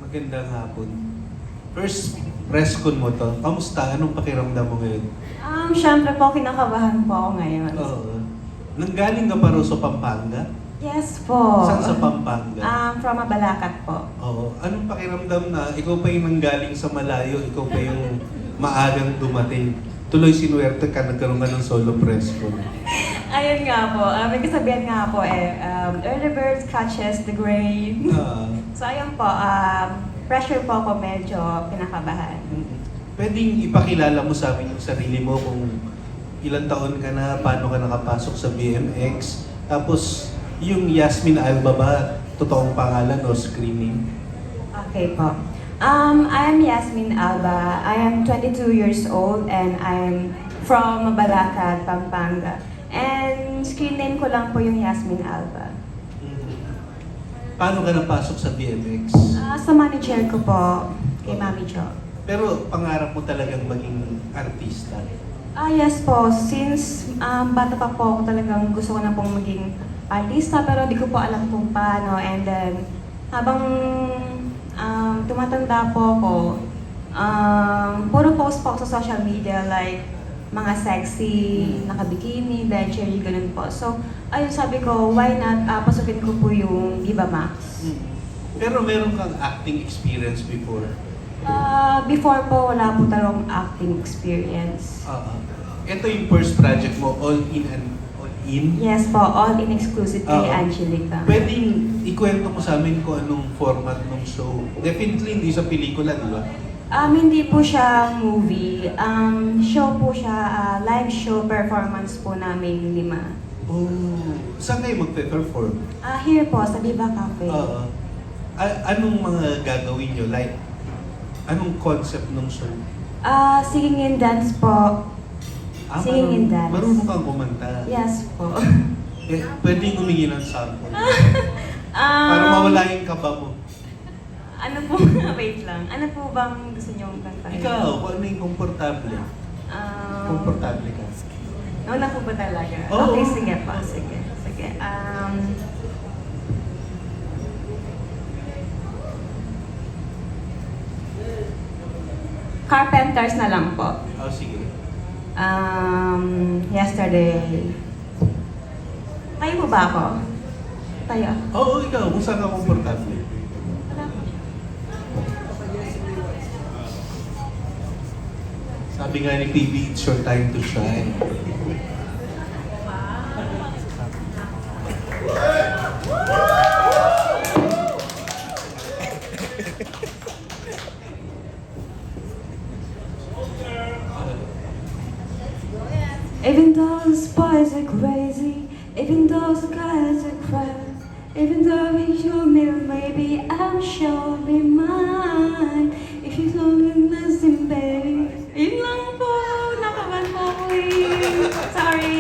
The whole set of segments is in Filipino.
Magandang hapon. First press con mo to. Kamusta? Anong pakiramdam mo ngayon? Syempre po, kinakabahan po ako ngayon. Oo. Nanggaling ka pa rin sa Pampanga? Yes po. Saan sa Pampanga? From Mabalacat po. Oo. Anong pakiramdam na ikaw pa yung nanggaling sa malayo, ikaw pa yung maagang dumating? Tuloy sinuwerte ka, nagkaroon ka ng solo press con. Ayun nga po, may kasabihan nga po early bird catches the grain. So ayun po, pressure po ako medyo kinakabahan. Pwedeng ipakilala mo sa amin yung sarili mo kung ilang taon ka na, paano ka nakapasok sa BMX, tapos yung Yasmin Alba ba, totoong pangalan o screening? Okay po. I am Yasmin Alba. I am 22 years old and I'm from Mabalacat, Pampanga. And screen name ko lang po yung Yasmin Alba. Paano ka napasok sa BMX? Sa manager ko po, kay Mami Jo. Pero pangarap mo talagang maging artista? Yes po. Since bata pa po ako talagang gusto ko na pong maging artista pero di ko po alam kung paano. And then, habang tumatanda po ako, puro post po ako sa social media like mga sexy, nakabikini, lingerie, ganun po. So, ayun sabi ko, why not pasukin ko po yung Viva Max. Pero meron kang acting experience before? Before po, wala po talagang acting experience. Ito yung first project mo, All In and All In? Yes po, all in exclusive kay Angelica. Pwedeng ikwento mo sa amin kung anong format ng show. Definitely hindi sa pelikula, di ba? Hindi po siya movie. Show po siya, live show performance po namin 5. Oh, saan kayo magpe-perform? Here po, sa Viva Cafe. Anong mga gagawin nyo? Like, anong concept ng show? Singing and dance po. Singing and dance. Marunong kang kumanta. Yes po. Pwedeng humingi ng sample. Para mawala yung kaba mo. Ano po, wait lang. Ano po bang gusto niyong kantahin? Ikaw, kung ano yung komportable? Komportable ka. Wala po ba talaga? Oo. Okay, sige pa. Sige. Carpenters na lang po. Sige. Yesterday. Tayo po ba ako? Tayo. Oo, ikaw, kung saan ka komportable? Wala po. Sabi nga ni PB, it's your time to shine. Even though the boys are crazy, even though the guys are crap, even though we show me maybe I'm surely mine. If you told me nothing, baby, yun lang po, nakaban po ako eh. Sorry.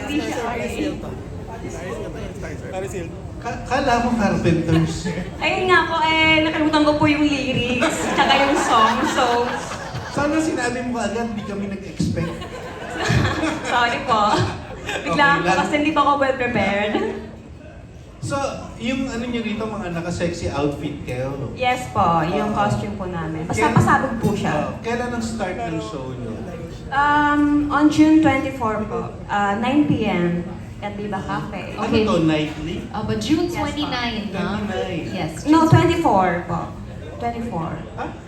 Hindi siya okay. Kala mo Carpenters. Ayun nga po nakalimutan ko po yung lyrics, tsaka yung song, so Sana sinabi mo agad, di kami nag-expect. sorry po. Bigla Okay ako lang. kasi hindi pa ako well prepared. So, yung ano nyo dito, mga naka-sexy outfit kayo, no? Yes po, yung costume po namin. Basta pasabog po siya. Kailan ang start ng show nyo? On June 24 po, 9 p.m. at Viva Cafe. Ano to, nightly? But June Yes, 29, no? 29. Yes. No, 24 po. 24. Ha?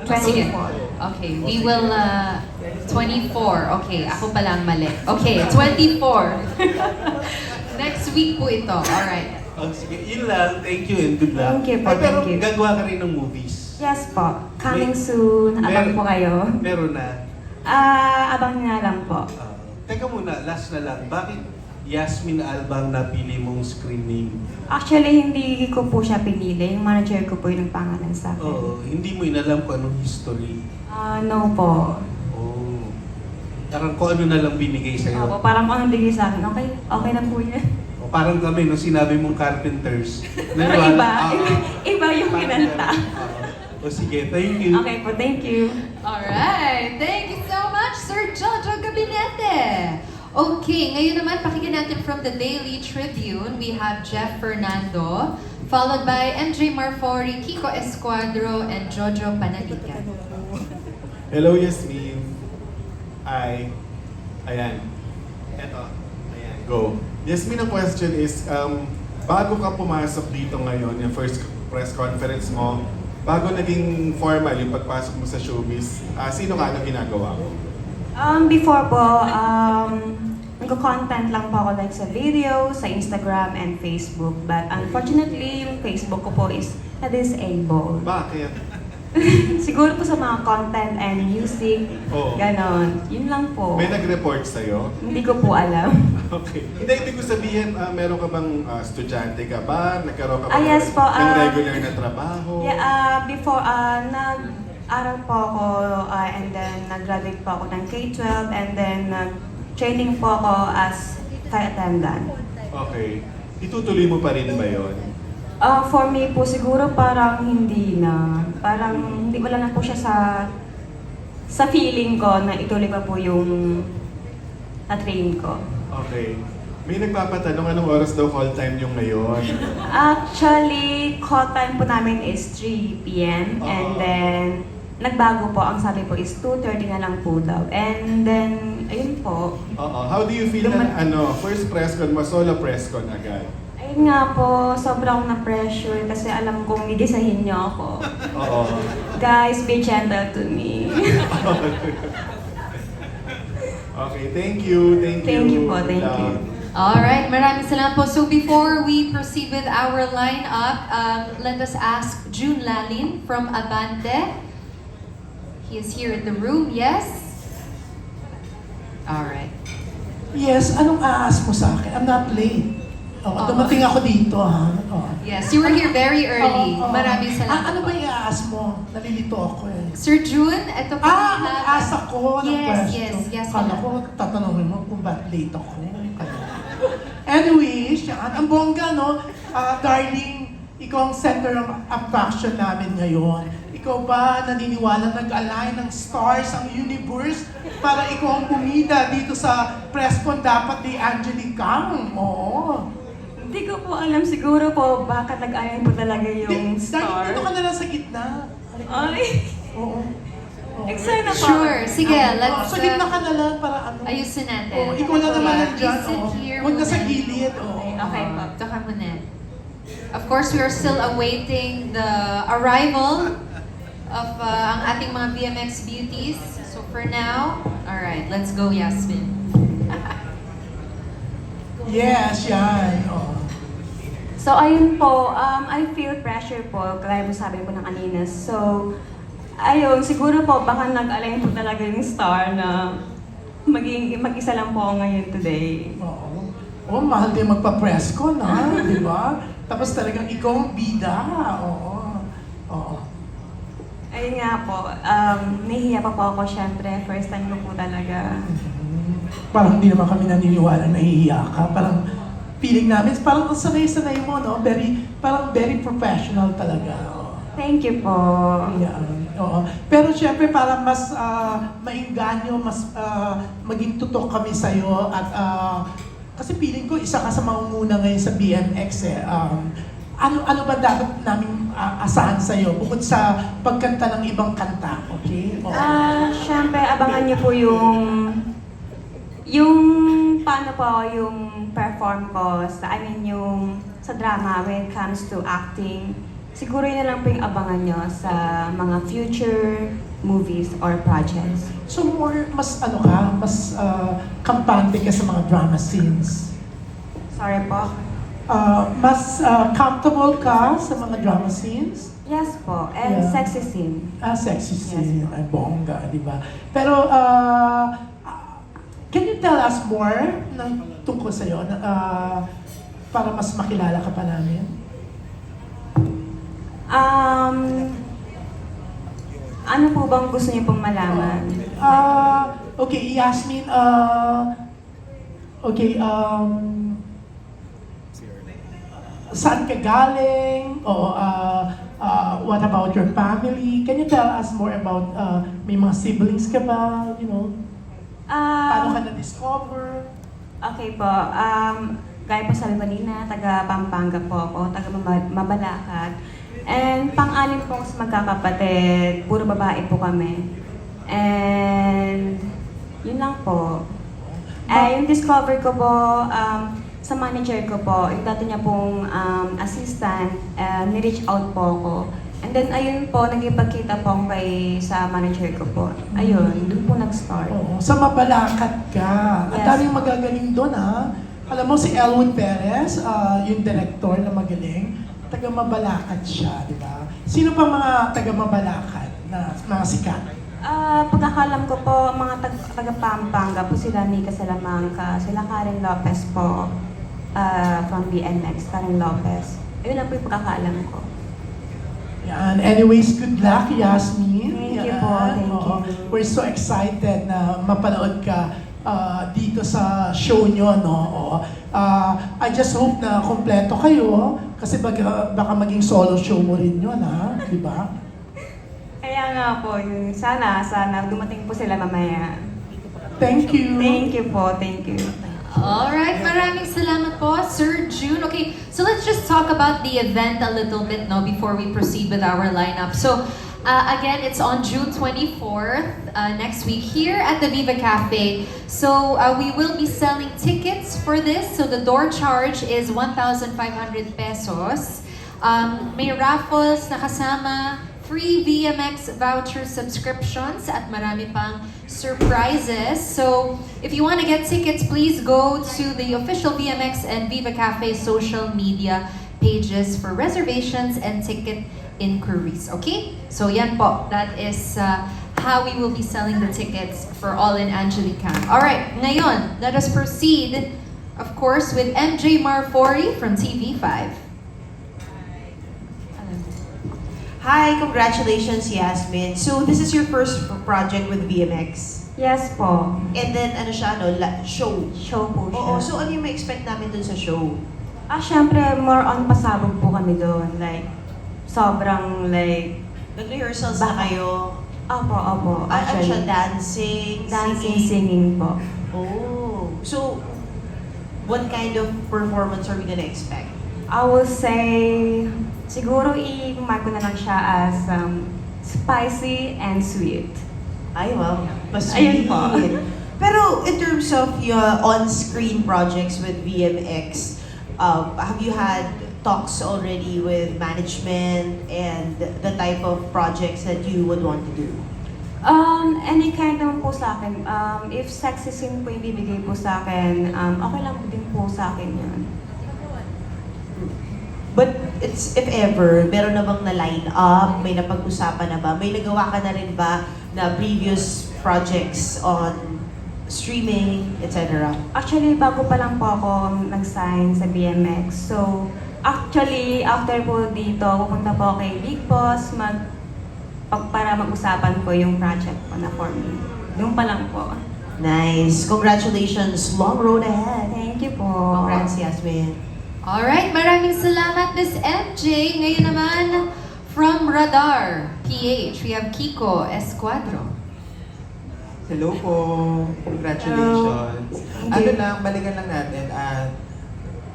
24. 24. Okay, we will, 24. Okay, ako pala ang mali. Okay, 24. Next week po ito. Alright. Sige, yun lang. Thank you and good luck. Thank you po, Pero thank you. gagawa ka rin ng movies. Yes po, coming soon. Abang po kayo. Meron na. Abang nga lang po. Teka muna, last na lang. Bakit Yasmin Alba ang napili mong screen name? Actually, hindi ko po siya pinili. Yung manager ko po yung pangalan sa akin. Oo, hindi mo inalam kung anong history. No po. Oh. Parang kung ano na lang binigay sa'yo. Opo, parang kung anong bigay sa akin, okay na po yan. O parang kami, nung sinabi mong Carpenters. Pero iba yung kinanta. O sige, thank you. Okay po, thank you. Alright. Thank you so much, Sir Jojo Gabinete. Okay, ngayon naman pakinggan natin from the Daily Tribune. We have Jeff Fernando, followed by MJ Marfori, Kiko Escuadro, and Jojo Panaligan. Hello, Yasmin. Ayan. Eto. Ayan. Go. Yasmin, ang question is, bago ka pumasok dito ngayon, yung first press conference mo, bago naging formal yung pagpasok mo sa showbiz, sino ka? Ano ginagawa mo? Before po, nagko-content lang po ako like sa video, sa Instagram and Facebook. But unfortunately, yung Facebook ko po is na-disabled. Bakit? Siguro po sa mga content and music, Oo. ganon. Yun lang po. May nag-report sa'yo? Hindi ko po alam. Okay. Hindi, ibig ko sabihin, meron ka bang estudyante ka ba? Nagkaroon ka ba Yes po, ng regular na trabaho? Yeah, before, nag-aral po ako and then nag-graduate po ako ng K-12 and then training po ako as flight attendant. Okay. Itutuloy mo pa rin ba yun? For me po, siguro parang hindi na. Parang hindi, wala na po siya sa feeling ko na ituloy pa po yung na-train ko. Okay. May nagpapatanong anong oras daw call time yung ngayon? Actually, call time po namin is 3 p.m. And Oo. then, nagbago po. Ang sabi po is 2:30 na lang po daw. And then, ayun po. Oo. How do you feel na first press con mo, solo press con agad? Ayun nga po, sobrang na-pressure kasi alam kong gigisahin niyo ako. Oo. Guys, be gentle to me. Okay, thank you. Thank you. Thank you po, thank you. Alright, maraming salamat po. So before we proceed with our lineup, let us ask June Lalin from Abante. He is here in the room, yes? Alright. Yes, anong aas mo sa akin? I'm not late. Oh, Oo. dumating ako dito, ha? Oh. Yes, you were here very early. Oo, oo. Maraming salamat Ano po. ba yung aas mo? Nalilito ako eh. Sir June, ito po yung Ang laban. aas ako ng Yes, question. yes, Kala ma'am. ko, tatanungin mo kung ba't late ako. Anyway, siya, ang bongga, no? Darling, ikaw ang center of attraction namin ngayon. Ikaw ba naniniwala nag-align ng stars ang universe para ikaw ang bumida dito sa press con dapat ni Angelica? Oo. Hindi ko po alam siguro po bakit nag-ayon po talaga yung Dahil star. dito ka na lang sa gitna. Ay, Oo. Oo. excited ako. Sure, sige, Oo, let's sa gitna ka na lang para ano. ayusin natin. Oo, ikaw na naman nandyan. You sit Oo. here Huwag na sa muna. gilid. Oo. Okay po. Ito ka muna. Of course, we are still awaiting the arrival of ang ating mga BMX beauties. So for now, alright, let's go, Yasmin. Yes, yan. Oo. So ayun po, I feel pressure po, kaya mo sabi po ng kanina. So, ayun, siguro po baka nag-align po talaga yung star na mag-isa lang po ako ngayon today. Oo. Oo, mahal din magpa-press con, ha? Di ba? Tapos talagang ikaw ang bida. Oo. Oo. Ayun nga po, nahihiya pa po ako syempre, first time ko po talaga. Parang hindi naman kami naniniwala na nahihiya ka. Parang feeling namin, parang ang sanay-sanay mo, no? Parang very professional talaga. Oo. Thank you po. Yan. Oo. Pero syempre para mas mainganyo, mas maging tutok kami sa'yo at kasi feeling ko isa ka sa maunguna ngayon sa BMX eh. Ano ba dapat namin asahan sa'yo bukod sa pagkanta ng ibang kanta, okay? Oo. Syempre, abangan niyo po yung paano po yung perform ko sa, sa drama when it comes to acting. Siguro yun na lang po yung abangan nyo sa mga future movies or projects. So mas kampante ka sa mga drama scenes. Sorry po. Mas comfortable ka sa mga drama scenes? Yes po, and Yeah. sexy scene. Sexy Yes. scene. Ay, bongga, di ba? Pero, can you tell us more ng tungkol sa'yo para mas makilala ka pa namin? Ano po bang gusto niyo pong malaman? Okay, Yasmin, saan ka galing? O, what about your family? Can you tell us more about, may mga siblings ka ba? You know, paano ka na-discover? Okay po. Gaya po sabi kanina, taga Pampanga po ako, taga Mabalakad. And pang-anim po ako sa magkakapatid, puro babae po kami. And yun lang po. Yung discover ko po, sa manager ko po, yung dati niya pong assistant, ni-reach out po ako. And then ayun po, nagipagkita po ako sa manager ko po. Ayun, doon po nag-start. Oo, sa Mabalakat ka. Ang Yes. daming magagaling doon, ha? Alam mo, si Elwood Perez, yung director na magaling, taga Mabalakat siya, di ba? Sino pa mga taga Mabalakat na mga sikat? Pagkakalam ko po, mga taga Pampanga po sila, Mika Salamanca, sila Karen Lopez po, from BMX, Karen Lopez. Ayun lang po yung pagkakalam ko. Yan. Anyways, good luck, Yasmin. Thank you Yan. po, thank you. Oo. We're so excited na mapanood ka dito sa show nyo, no? Oo. I just hope na kompleto kayo kasi baka maging solo show mo rin yun, ha? Di ba? Kaya nga po, yun, sana dumating po sila mamaya. Thank you. Thank you po, thank you. Alright, maraming salamat po, Sir June. Okay, so let's just talk about the event a little bit no, before we proceed with our lineup. So, again, it's on June 24th, next week, here at the Viva Cafe. So, we will be selling tickets for this. So, the door charge is 1,500 pesos. May raffles na kasama, free VMX voucher subscriptions at marami pang surprises. So, if you want to get tickets, please go to the official VMX and Viva Cafe social media pages for reservations and ticket inquiries. Okay? So, yan po. That is how we will be selling the tickets for All in Angelica. Alright, ngayon, let us proceed, of course, with MJ Marfori from TV5. Hi, congratulations, Yasmin. So, this is your first project with VMX. Yes po, And then, ano siya, no? Show. show po siya. Oo, so ano yung ma-expect namin dun sa show? Syempre, more on pasabog po kami doon. Like, sobrang like, Nag-rehearsals na kayo? opo, Ano siya, actually. dancing, Singing po. Oh. So, what kind of performance are we gonna expect? I will say, siguro i-mark ko na lang siya as spicy and sweet. Ay, wow. Mas Ayun po. sweet. Pero in terms of your on-screen projects with VMX, have you had talks already with management and the type of projects that you would want to do? Any kind naman po sa akin. If sexy scene po yung bibigay po sa akin, okay lang din po sa akin yun. But it's if ever, meron na bang na-line up? May napag-usapan na ba? May nagawa ka na rin ba na previous projects on streaming, etc.? Actually, bago pa lang po ako nag-sign sa BMX. So, actually, after po dito, pupunta po kay Big Boss para mag-usapan po yung project po na for me. Doon pa lang po. Nice. Congratulations. Long road ahead. Thank you po. Congrats, Yasmin. Alright, maraming salamat, Miss MJ. Ngayon naman, from Radar PH, we have Kiko Escuadro. Hello po. Congratulations. Ano lang, balikan lang natin.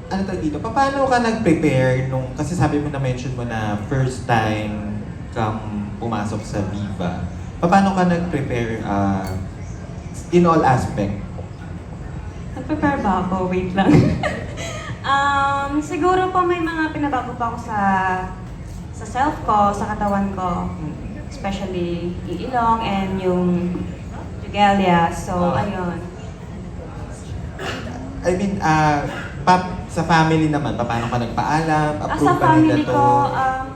Ano tawag dito? Paano ka nag-prepare nung, kasi sabi mo na-mention mo na first time kang pumasok sa Viva. Paano ka nag-prepare in all aspect? Nag-prepare ba ako? Wait lang. Siguro po may mga pinabago pa ako sa self ko, sa katawan ko. Especially yung ilong and yung jugalia. So, ayun. I mean, sa family naman, paano ka nagpaalam? Approve Sa ba nila family to? ko,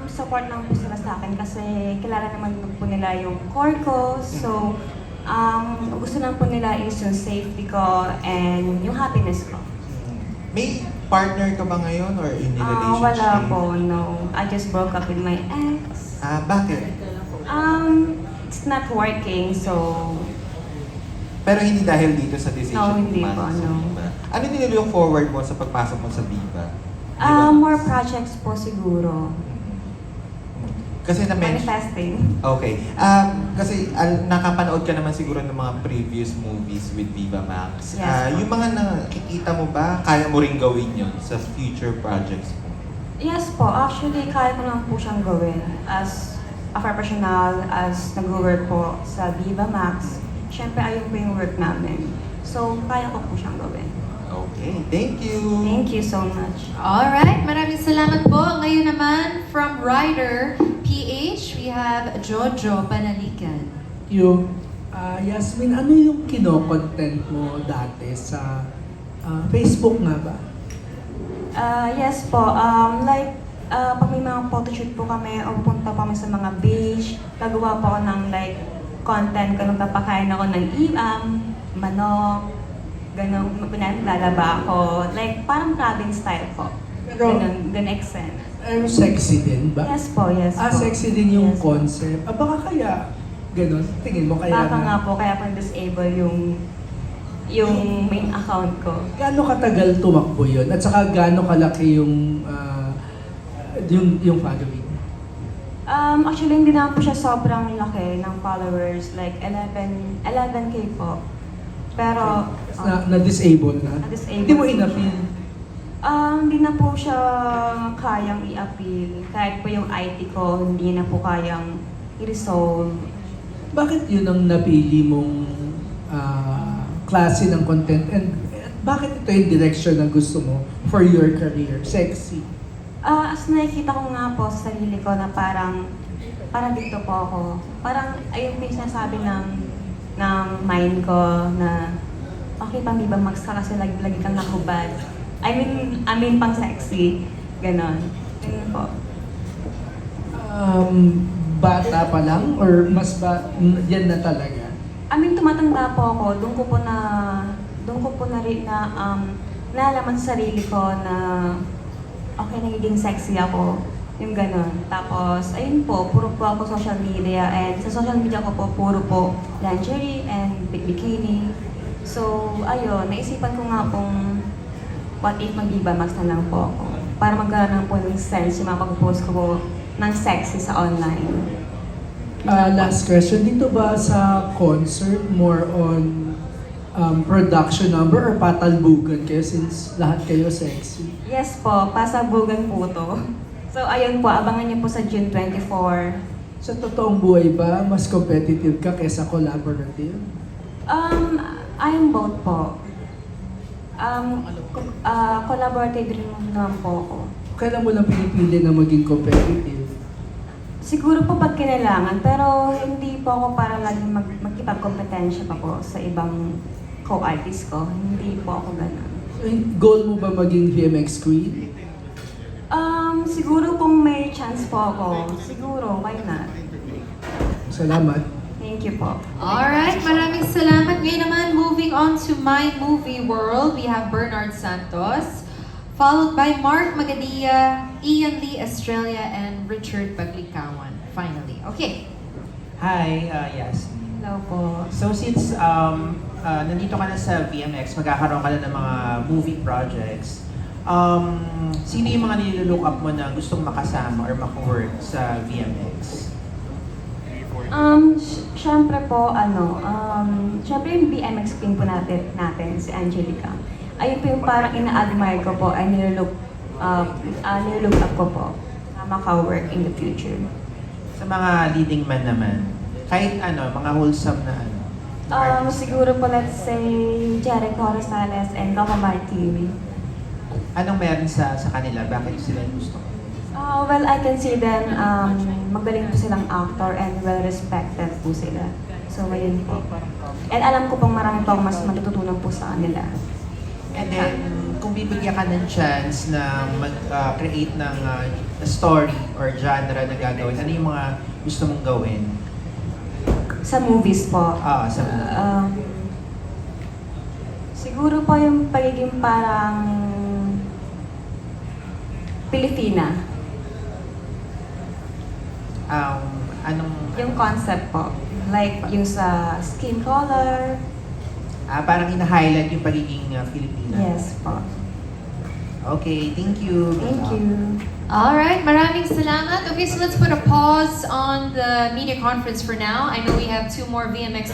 support lang po sila sa akin kasi kilala naman po nila yung core ko. So, gusto lang po nila is yung safety ko and yung happiness ko. May partner ka ba ngayon or in a relationship? Wala po, no. I just broke up with my ex. Bakit? It's not working, so Pero hindi dahil dito sa decision No, mo hindi pumasok po, sa no. Viva. Ano nilook forward mo sa pagpasok mo sa Viva? more projects po siguro. Kasi na-mention... Manifesting. Okay. Kasi nakapanood ka naman siguro ng mga previous movies with Viva Max. Yes. Yung mga nakikita mo ba, kaya mo rin gawin yun sa future projects mo? Yes po, actually kaya ko naman po siyang gawin as a professional, as nag-work po sa Viva Max. Siyempre ayun po yung work namin. So, kaya ko po siyang gawin. Okay, thank you! Thank you so much. Alright, maraming salamat po. Ngayon naman, from Rider PH, we have Jojo Panaligan. Yasmin, ano yung kino-content mo dati sa Facebook nga ba? Yes po, pag may mga photoshoot po kami o punta po kami sa mga beach, gagawa po ako ng content kung nagpapakain ako ng manok, ganun, pinaglalaba ako. Parang province style po. Pero- Ganun extent. Sexy din ba? Yes po, yes po. Sexy din yung Yes po. concept. Baka kaya ganun? Tingin mo kaya Baka nga po, kaya po disable yung main account ko. Gaano katagal tumakbo yun? At saka gaano kalaki yung following? Actually, hindi naman po siya sobrang laki ng followers. 11K po. Pero, Na-disable na? Na-disable. Hindi mo ina-feel? hindi na po siya kayang i-appeal. Kahit po yung IT ko, hindi na po kayang i-resolve. Bakit yun ang napili mong klase ng content? And bakit ito yung direction na gusto mo for your career? Sexy. As nakikita ko nga po sa sarili ko na parang dito po ako. Parang ayun po yung sinasabi ng mind ko na okay, pang Viva Max ka kasi lagi kang nakubad. I mean pang sexy. Ganon. Ganun po. Bata pa lang? Or mas yan na talaga? Tumatanda po ako. Doon ko po na rin na nalaman sa sarili ko na okay, nagiging sexy ako. Yung ganon. Tapos, ayun po, puro po ako social media. And sa social media ko po, puro po lingerie and bikini. So, ayun, naisipan ko nga pong what if mag-Viva Max na lang po ako. Para magkaroon ng po ng sense yung mga pag-post ko po ng sexy sa online. Last question, dito ba sa concert more on production number or patalbugan kayo since lahat kayo sexy? Yes po, pasabugan po to. So ayun po, abangan niyo po sa June 24. Sa totoong buhay ba, mas competitive ka kaysa collaborative? I am both po. Collaborative rin naman po ako. Kailan mo lang pinipili na maging competitive? Siguro po pag kinailangan, pero hindi po ako para laging magkipagkompetensya pa po sa ibang co-artist ko. Hindi po ako ganun. Goal mo ba maging VMX queen? Siguro kung may chance po ako, siguro, why not? Salamat. Thank you po. Alright, maraming salamat. Ngayon naman, moving on to My Movie World, we have Bernard Santos, followed by Mark Magadia, Ian Lee Estrella, and Richard Paglikawan. Finally. Okay. Hi, Yasmin. Hello po. So since nandito ka na sa VMX, magkakaroon ka na ng mga movie projects, sino yung mga nililook up mo na gustong makasama or maka-work sa VMX? Syempre po, syempre yung BMX queen po natin, si Angelica. Ayun po yung parang ina-admire ko po, ay nilook up ko po na maka-work in the future. Sa mga leading man naman, kahit mga wholesome na artist. Siguro po, let's say, Jericho Rosales and Coco Martini. Anong meron sa kanila? Bakit sila yung gusto mo? Well, I can see them, magaling po silang actor and well-respected po sila. So, ayun po. And alam ko pong marami po akong mas matututunan po sa kanila. And then, kung bibigyan ka ng chance na mag-create ng story or genre na gagawin, ano yung mga gusto mong gawin? Sa movies po. Sa Siguro po yung pagiging parang Pilipina. Anong... Yung concept po. Like yung sa skin color. parang ina-highlight yung pagiging Filipina. Yes po. Okay, thank you. Good Thank luck. you. All right, maraming salamat. Okay, so let's put a pause on the media conference for now. I know we have 2 more VMX